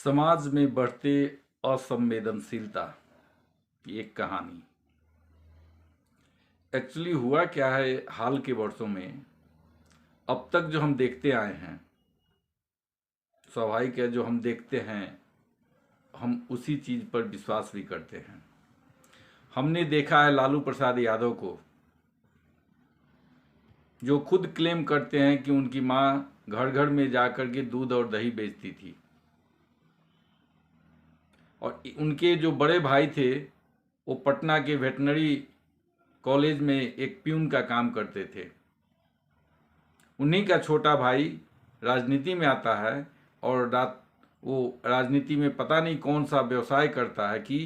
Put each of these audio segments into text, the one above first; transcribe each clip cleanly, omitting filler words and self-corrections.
समाज में बढ़ते असंवेदनशीलता की एक कहानी। एक्चुअली हुआ क्या है, हाल के वर्षों में अब तक जो हम देखते आए हैं, स्वाभाविक है, जो हम देखते हैं हम उसी चीज पर विश्वास भी करते हैं। हमने देखा है लालू प्रसाद यादव को, जो खुद क्लेम करते हैं कि उनकी माँ घर घर में जाकर के दूध और दही बेचती थी, और उनके जो बड़े भाई थे वो पटना के वेटनरी कॉलेज में एक प्यून का काम करते थे। उन्हीं का छोटा भाई राजनीति में आता है और वो राजनीति में पता नहीं कौन सा व्यवसाय करता है कि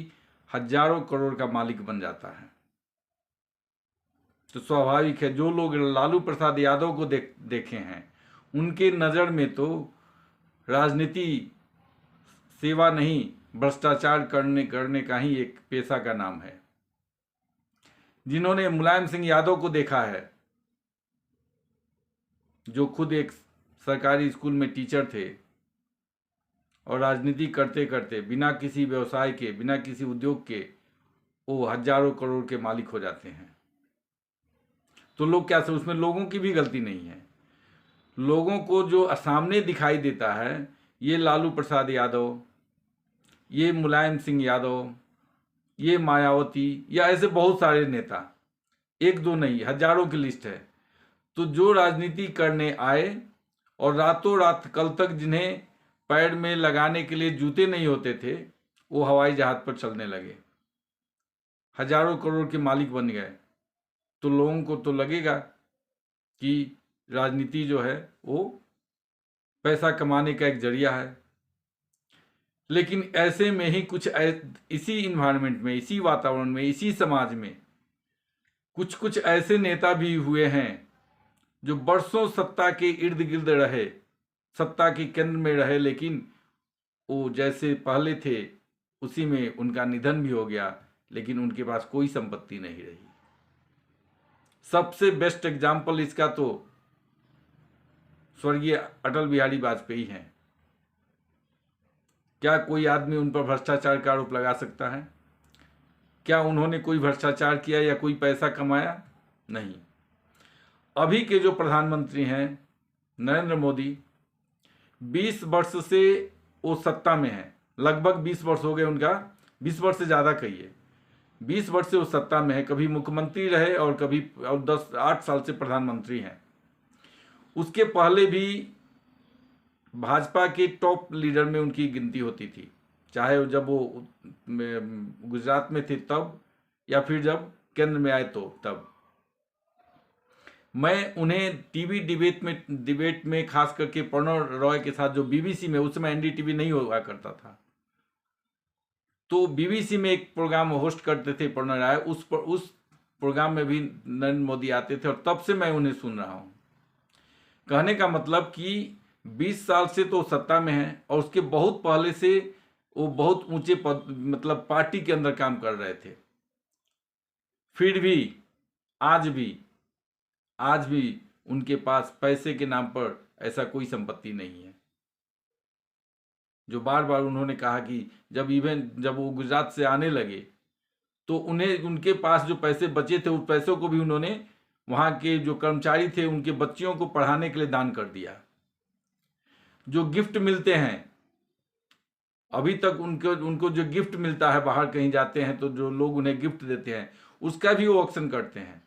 हजारों करोड़ का मालिक बन जाता है। तो स्वाभाविक है, जो लोग लालू प्रसाद यादव को देखे हैं, उनके नज़र में तो राजनीति सेवा नहीं, भ्रष्टाचार करने का ही एक पेशा का नाम है। जिन्होंने मुलायम सिंह यादव को देखा है, जो खुद एक सरकारी स्कूल में टीचर थे और राजनीति करते करते बिना किसी व्यवसाय के, बिना किसी उद्योग के वो हजारों करोड़ के मालिक हो जाते हैं। तो लोग क्या उसमें लोगों की भी गलती नहीं है। लोगों को जो सामने दिखाई देता है, ये लालू प्रसाद यादव, ये मुलायम सिंह यादव, ये मायावती, या ऐसे बहुत सारे नेता, एक दो नहीं हजारों की लिस्ट है। तो जो राजनीति करने आए और रातों रात, कल तक जिन्हें पैर में लगाने के लिए जूते नहीं होते थे, वो हवाई जहाज पर चलने लगे, हजारों करोड़ के मालिक बन गए। तो लोगों को तो लगेगा कि राजनीति जो है वो पैसा कमाने का एक जरिया है। लेकिन ऐसे में ही कुछ इसी इन्वायरमेंट में, इसी वातावरण में, इसी समाज में कुछ कुछ ऐसे नेता भी हुए हैं जो वर्षों सत्ता के इर्द गिर्द रहे, सत्ता के केंद्र में रहे, लेकिन वो जैसे पहले थे उसी में उनका निधन भी हो गया, लेकिन उनके पास कोई संपत्ति नहीं रही। सबसे बेस्ट एग्जाम्पल इसका तो स्वर्गीय अटल बिहारी वाजपेयी हैं। क्या कोई आदमी उन पर भ्रष्टाचार का आरोप लगा सकता है? क्या उन्होंने कोई भ्रष्टाचार किया या कोई पैसा कमाया? नहीं। अभी के जो प्रधानमंत्री हैं नरेंद्र मोदी, 20 वर्ष से वो सत्ता में है, लगभग 20 वर्ष हो गए उनका, 20 वर्ष से ज़्यादा कहिए, 20 वर्ष से वो सत्ता में है। कभी मुख्यमंत्री रहे और कभी 8 साल से प्रधानमंत्री हैं। उसके पहले भी भाजपा के टॉप लीडर में उनकी गिनती होती थी, चाहे जब वो गुजरात में थे तब, या फिर जब केंद्र में आए तो तब। मैं उन्हें टीवी डिबेट में खास करके प्रणव रॉय के साथ, जो बीबीसी में, उस समय एनडीटीवी नहीं हुआ करता था, तो बीबीसी में एक प्रोग्राम होस्ट करते थे प्रणव रॉय, उस प्रोग्राम में भी नरेंद्र मोदी आते थे और तब से मैं उन्हें सुन रहा हूं। कहने का मतलब कि 20 साल से तो सत्ता में है और उसके बहुत पहले से वो बहुत ऊंचे पद, मतलब पार्टी के अंदर काम कर रहे थे। फिर भी आज भी उनके पास पैसे के नाम पर ऐसा कोई संपत्ति नहीं है। जो बार बार उन्होंने कहा कि जब वो गुजरात से आने लगे तो उन्हें, उनके पास जो पैसे बचे थे, उस पैसों को भी उन्होंने वहां के जो कर्मचारी थे उनके बच्चियों को पढ़ाने के लिए दान कर दिया। जो गिफ्ट मिलते हैं अभी तक, उनको जो गिफ्ट मिलता है, बाहर कहीं जाते हैं तो जो लोग उन्हें गिफ्ट देते हैं, उसका भी वो ऑक्शन करते हैं,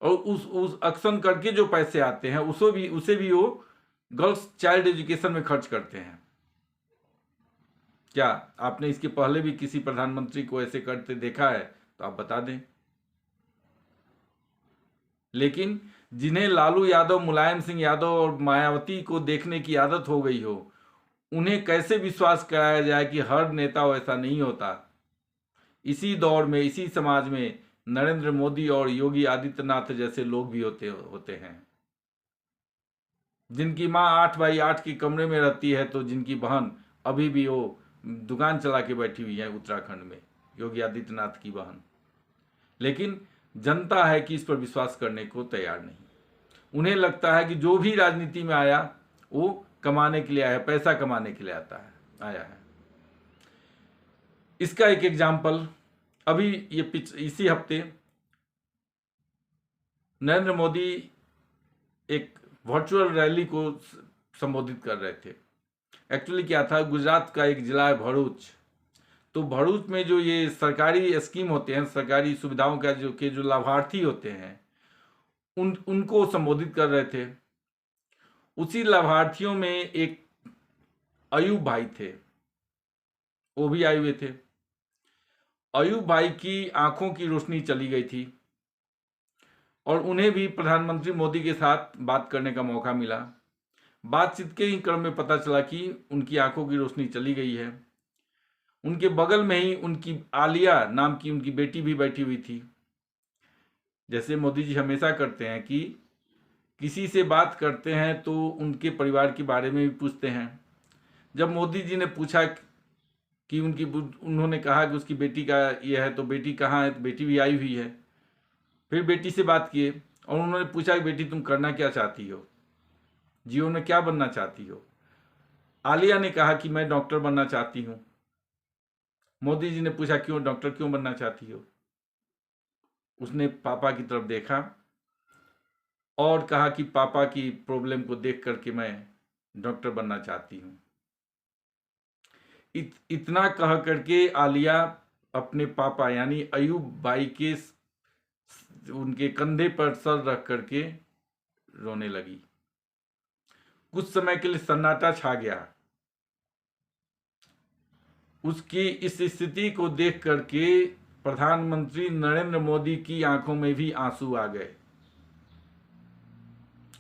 और उस ऑक्शन करके जो पैसे आते हैं उसे भी वो गर्ल्स चाइल्ड एजुकेशन में खर्च करते हैं। क्या आपने इसके पहले भी किसी प्रधानमंत्री को ऐसे करते देखा है? तो आप बता दें। लेकिन जिन्हें लालू यादव, मुलायम सिंह यादव और मायावती को देखने की आदत हो गई हो, उन्हें कैसे विश्वास कराया जाए कि हर नेता वैसा नहीं होता? इसी दौर में, इसी समाज में नरेंद्र मोदी और योगी आदित्यनाथ जैसे लोग भी होते हैं, जिनकी माँ 8x8 के कमरे में रहती है, तो जिनकी बहन अभी भी वो दुकान चला के बैठी हुई है उत्तराखंड में, योगी आदित्यनाथ की बहन। लेकिन जनता है कि इस पर विश्वास करने को तैयार नहीं। उन्हें लगता है कि जो भी राजनीति में आया वो कमाने के लिए आया, पैसा कमाने के लिए आता है। आया है। इसका एक एग्जाम्पल अभी इसी हफ्ते नरेंद्र मोदी एक वर्चुअल रैली को संबोधित कर रहे थे। एक्चुअली क्या था, गुजरात का एक जिला है भरूच, तो भरूच में जो ये सरकारी स्कीम होते हैं, सरकारी सुविधाओं का जो लाभार्थी होते हैं, उनको संबोधित कर रहे थे। उसी लाभार्थियों में एक अयूब भाई थे, वो भी आए हुए थे। अयूब भाई की आंखों की रोशनी चली गई थी और उन्हें भी प्रधानमंत्री मोदी के साथ बात करने का मौका मिला। बातचीत के ही क्रम में पता चला कि उनकी आंखों की रोशनी चली गई है। उनके बगल में ही उनकी आलिया नाम की उनकी बेटी भी बैठी हुई थी। जैसे मोदी जी हमेशा करते हैं कि किसी से बात करते हैं तो उनके परिवार के बारे में भी पूछते हैं। जब मोदी जी ने पूछा कि उन्होंने कहा कि उसकी बेटी का ये है, तो बेटी कहाँ है, तो बेटी भी आई हुई है। फिर बेटी से बात किए और उन्होंने पूछा कि बेटी तुम करना क्या चाहती हो, जीवन में क्या बनना चाहती हो। आलिया ने कहा कि मैं डॉक्टर बनना चाहती हूँ। मोदी जी ने पूछा क्यों, डॉक्टर क्यों बनना चाहती हो। उसने पापा की तरफ देखा और कहा कि पापा की प्रॉब्लम को देख करके मैं डॉक्टर बनना चाहती हूँ। इतना कह करके आलिया अपने पापा यानी अयूब भाई के उनके कंधे पर सर रख करके रोने लगी। कुछ समय के लिए सन्नाटा छा गया। उसकी इस स्थिति को देख करके प्रधानमंत्री नरेंद्र मोदी की आंखों में भी आंसू आ गए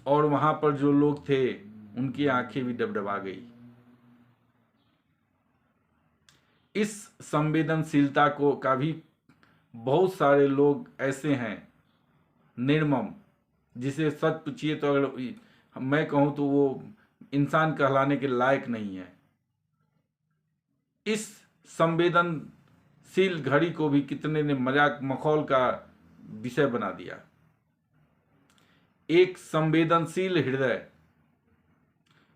और वहां पर जो लोग थे उनकी आंखें भी डबडबा गई। इस संवेदनशीलता को का भी बहुत सारे लोग ऐसे हैं निर्मम, जिसे सच पूछिए तो अगर मैं कहूं तो वो इंसान कहलाने के लायक नहीं है। इस संवेदनशील घड़ी को भी कितने ने मजाक मखौल का विषय बना दिया। एक संवेदनशील हृदय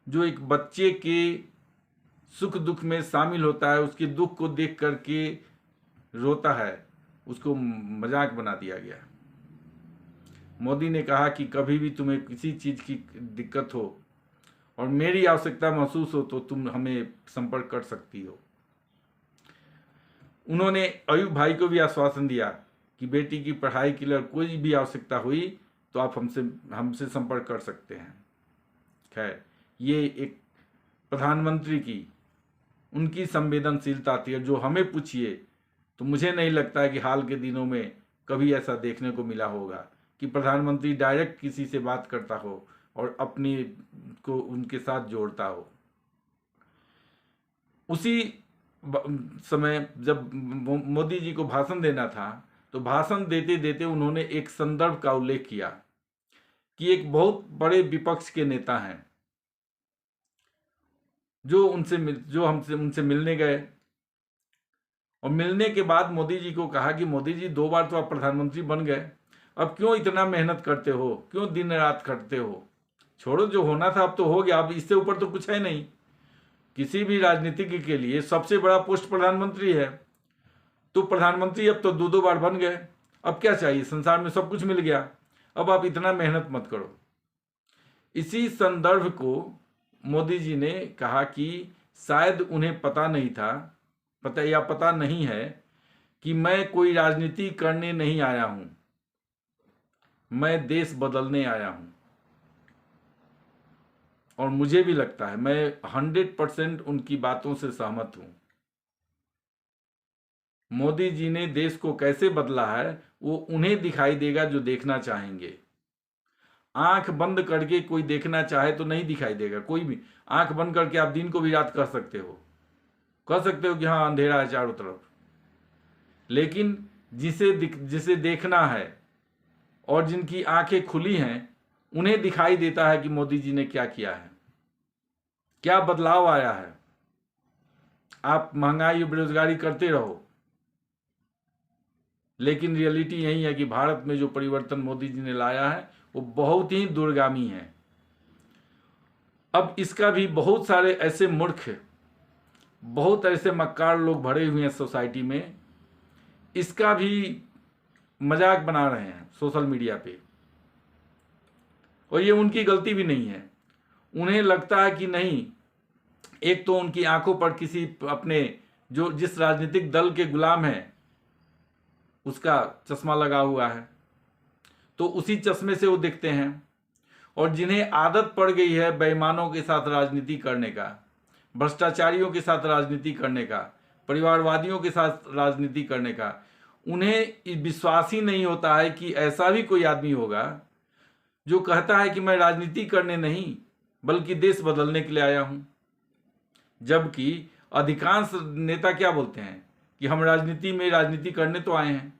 जो एक बच्चे के सुख दुख में शामिल होता है, उसके दुख को देख करके रोता है, उसको मजाक बना दिया गया। मोदी ने कहा कि कभी भी तुम्हें किसी चीज की दिक्कत हो और मेरी आवश्यकता महसूस हो तो तुम हमें संपर्क कर सकती हो। उन्होंने अयूब भाई को भी आश्वासन दिया कि बेटी की पढ़ाई के लिए कोई भी आवश्यकता हुई तो आप हमसे संपर्क कर सकते हैं। खैर, ये एक प्रधानमंत्री की उनकी संवेदनशीलता थी। जो हमें पूछिए तो मुझे नहीं लगता कि हाल के दिनों में कभी ऐसा देखने को मिला होगा कि प्रधानमंत्री डायरेक्ट किसी से बात करता हो और अपने को उनके साथ जोड़ता हो। उसी समय जब मोदी जी को भाषण देना था तो भाषण देते देते उन्होंने एक संदर्भ का उल्लेख किया कि एक बहुत बड़े विपक्ष के नेता हैं जो उनसे मिलने गए और मिलने के बाद मोदी जी को कहा कि मोदी जी 2 बार तो आप प्रधानमंत्री बन गए, अब क्यों इतना मेहनत करते हो, क्यों दिन रात करते हो, छोड़ो, जो होना था अब तो हो गया, अब इससे ऊपर तो कुछ है नहीं। किसी भी राजनीतिज्ञ के लिए सबसे बड़ा पोस्ट प्रधानमंत्री है, तो प्रधानमंत्री अब तो 2 बार बन गए, अब क्या चाहिए, संसार में सब कुछ मिल गया, अब आप इतना मेहनत मत करो। इसी संदर्भ को मोदी जी ने कहा कि शायद उन्हें पता नहीं है कि मैं कोई राजनीति करने नहीं आया हूं, मैं देश बदलने आया हूं। और मुझे भी लगता है, मैं 100% उनकी बातों से सहमत हूं। मोदी जी ने देश को कैसे बदला है वो उन्हें दिखाई देगा जो देखना चाहेंगे। आंख बंद करके कोई देखना चाहे तो नहीं दिखाई देगा। कोई भी आंख बंद करके आप दिन को भी रात कह सकते हो कि हाँ अंधेरा है चारों तरफ, लेकिन जिसे देखना है और जिनकी आंखें खुली हैं उन्हें दिखाई देता है कि मोदी जी ने क्या किया है, क्या बदलाव आया है। आप महंगाई और बेरोजगारी करते रहो, लेकिन रियलिटी यही है कि भारत में जो परिवर्तन मोदी जी ने लाया है वो बहुत ही दूरगामी है। अब इसका भी बहुत सारे ऐसे मूर्ख बहुत ऐसे मक्कार लोग भरे हुए हैं सोसाइटी में, इसका भी मजाक बना रहे हैं सोशल मीडिया पे। और ये उनकी गलती भी नहीं है। उन्हें लगता है कि नहीं, एक तो उनकी आंखों पर किसी अपने जो जिस राजनीतिक दल के गुलाम हैं उसका चश्मा लगा हुआ है, तो उसी चश्मे से वो देखते हैं। और जिन्हें आदत पड़ गई है बेईमानों के साथ राजनीति करने का, भ्रष्टाचारियों के साथ राजनीति करने का, परिवारवादियों के साथ राजनीति करने का, उन्हें विश्वास ही नहीं होता है कि ऐसा भी कोई आदमी होगा जो कहता है कि मैं राजनीति करने नहीं बल्कि देश बदलने के लिए आया हूं। जबकि अधिकांश नेता क्या बोलते हैं कि हम राजनीति करने तो आए हैं।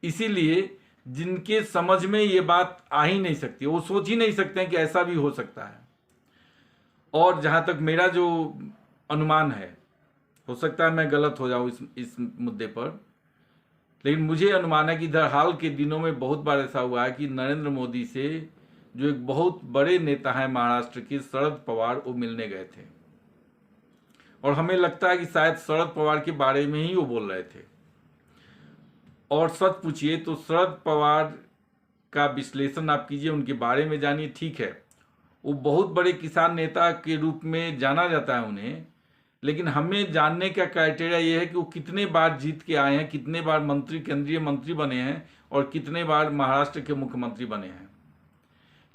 इसीलिए जिनके समझ में ये बात आ ही नहीं सकती, वो सोच ही नहीं सकते हैं कि ऐसा भी हो सकता है। और जहां तक मेरा जो अनुमान है, हो सकता है मैं गलत हो जाऊं इस मुद्दे पर, लेकिन मुझे अनुमान है कि हाल के दिनों में बहुत बार ऐसा हुआ है कि नरेंद्र मोदी से जो एक बहुत बड़े नेता हैं महाराष्ट्र के, शरद पवार, वो मिलने गए थे। और हमें लगता है कि शायद शरद पवार के बारे में ही वो बोल रहे थे। और सच पूछिए तो शरद पवार का विश्लेषण आप कीजिए, उनके बारे में जानिए। ठीक है, वो बहुत बड़े किसान नेता के रूप में जाना जाता है उन्हें, लेकिन हमें जानने का क्राइटेरिया ये है कि वो कितने बार जीत के आए हैं, कितने बार मंत्री, केंद्रीय मंत्री बने हैं और कितने बार महाराष्ट्र के मुख्यमंत्री बने हैं।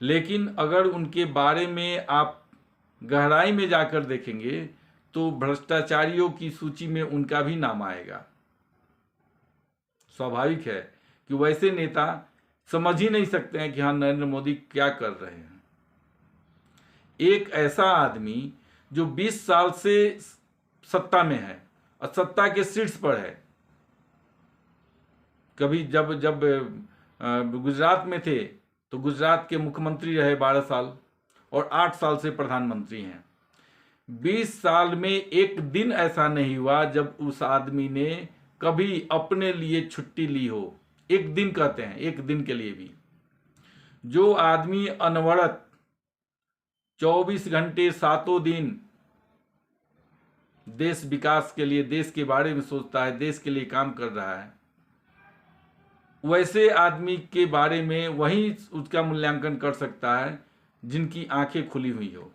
लेकिन अगर उनके बारे में आप गहराई में जाकर देखेंगे तो भ्रष्टाचारियों की सूची में उनका भी नाम आएगा। स्वाभाविक है कि वैसे नेता समझ ही नहीं सकते हैं कि हाँ, नरेंद्र मोदी क्या कर रहे हैं। एक ऐसा आदमी जो 20 साल से सत्ता में है और सत्ता के शीर्ष पर है, कभी जब जब गुजरात में थे तो गुजरात के मुख्यमंत्री रहे 12 साल और 8 साल से प्रधानमंत्री हैं। 20 साल में एक दिन ऐसा नहीं हुआ जब उस आदमी ने कभी अपने लिए छुट्टी ली हो। एक दिन कहते हैं, एक दिन के लिए भी। जो आदमी अनवरत 24 घंटे 7 दिन देश विकास के लिए, देश के बारे में सोचता है, देश के लिए काम कर रहा है, वैसे आदमी के बारे में वही उसका मूल्यांकन कर सकता है जिनकी आंखें खुली हुई हो,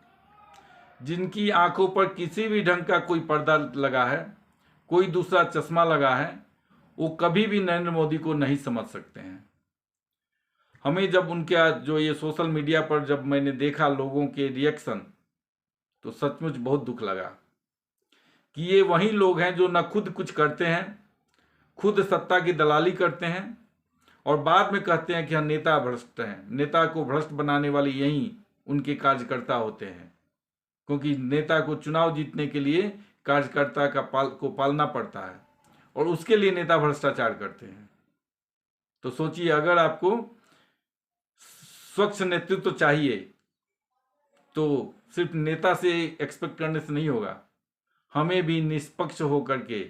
जिनकी आंखों पर किसी भी ढंग का कोई पर्दा लगा है, कोई दूसरा चश्मा लगा है। वो कभी भी नरेंद्र मोदी को नहीं समझ सकते हैं। हमें जब उनके जो ये सोशल मीडिया पर जब मैंने देखा लोगों के रिएक्शन, तो सचमुच बहुत दुख लगा कि ये वही लोग हैं जो न खुद कुछ करते हैं, खुद सत्ता की दलाली करते हैं और बाद में कहते हैं कि हाँ, नेता भ्रष्ट हैं। नेता को भ्रष्ट बनाने वाले यही उनके कार्यकर्ता होते हैं, क्योंकि नेता को चुनाव जीतने के लिए कार्यकर्ता को पालना पड़ता है और उसके लिए नेता भ्रष्टाचार करते हैं। तो सोचिए, अगर आपको स्वच्छ नेतृत्व चाहिए तो सिर्फ नेता से एक्सपेक्ट करने से नहीं होगा, हमें भी निष्पक्ष होकर के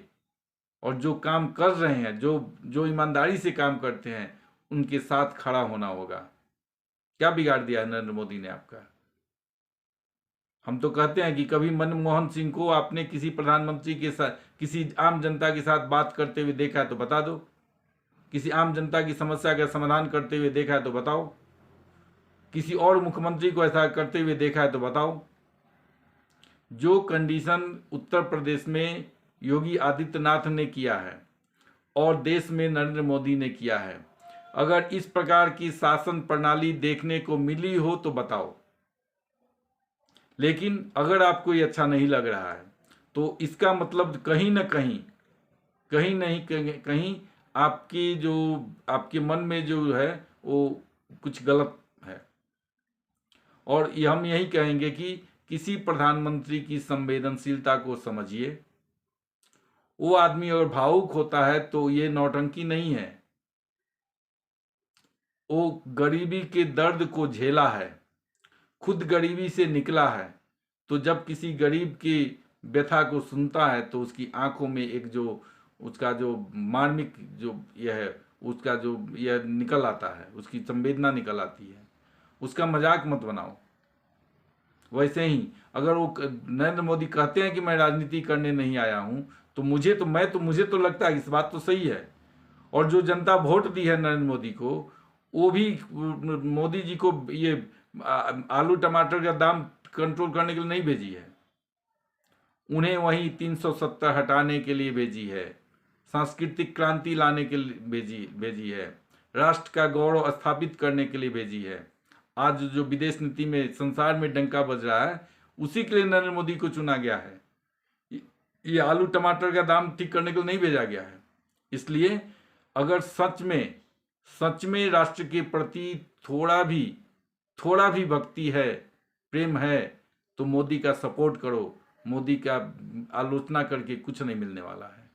और जो काम कर रहे हैं, जो ईमानदारी से काम करते हैं, उनके साथ खड़ा होना होगा। क्या बिगाड़ दिया है नरेंद्र मोदी ने आपका? हम तो कहते हैं कि कभी मनमोहन सिंह को आपने किसी प्रधानमंत्री के साथ, किसी आम जनता के साथ बात करते हुए देखा है तो बता दो। किसी आम जनता की समस्या का समाधान करते हुए देखा है तो बताओ। किसी और मुख्यमंत्री को ऐसा करते हुए देखा है तो बताओ। जो कंडीशन उत्तर प्रदेश में योगी आदित्यनाथ ने किया है और देश में नरेंद्र मोदी ने किया है, अगर इस प्रकार की शासन प्रणाली देखने को मिली हो तो बताओ। लेकिन अगर आपको ये अच्छा नहीं लग रहा है तो इसका मतलब कहीं ना कहीं आपकी जो आपके मन में जो है वो कुछ गलत है। और हम यही कहेंगे कि किसी प्रधानमंत्री की संवेदनशीलता को समझिए। वो आदमी अगर भावुक होता है तो ये नौटंकी नहीं है, वो गरीबी के दर्द को झेला है, खुद गरीबी से निकला है। तो जब किसी गरीब की व्यथा को सुनता है तो उसकी आंखों में एक जो उसका जो मार्मिक जो यह है, उसका जो यह निकल आता है, उसकी संवेदना निकल आती है। उसका मजाक मत बनाओ। वैसे ही अगर वो नरेंद्र मोदी कहते हैं कि मैं राजनीति करने नहीं आया हूं, तो मुझे तो लगता है कि इस बात तो सही है। और जो जनता वोट दी है नरेंद्र मोदी को, वो भी मोदी जी को ये आलू टमाटर का दाम कंट्रोल करने के लिए नहीं भेजी है, उन्हें वहीं 370 हटाने के लिए भेजी है, सांस्कृतिक क्रांति लाने के लिए भेजी है, राष्ट्र का गौरव स्थापित करने के लिए भेजी है। आज जो विदेश नीति में संसार में डंका बज रहा है, उसी के लिए नरेंद्र मोदी को चुना गया है। ये आलू टमाटर का दाम ठीक करने के लिए नहीं भेजा गया है। इसलिए अगर सच में राष्ट्र के प्रति थोड़ा भी भक्ति है, प्रेम है, तो मोदी का सपोर्ट करो। मोदी का आलोचना करके कुछ नहीं मिलने वाला है।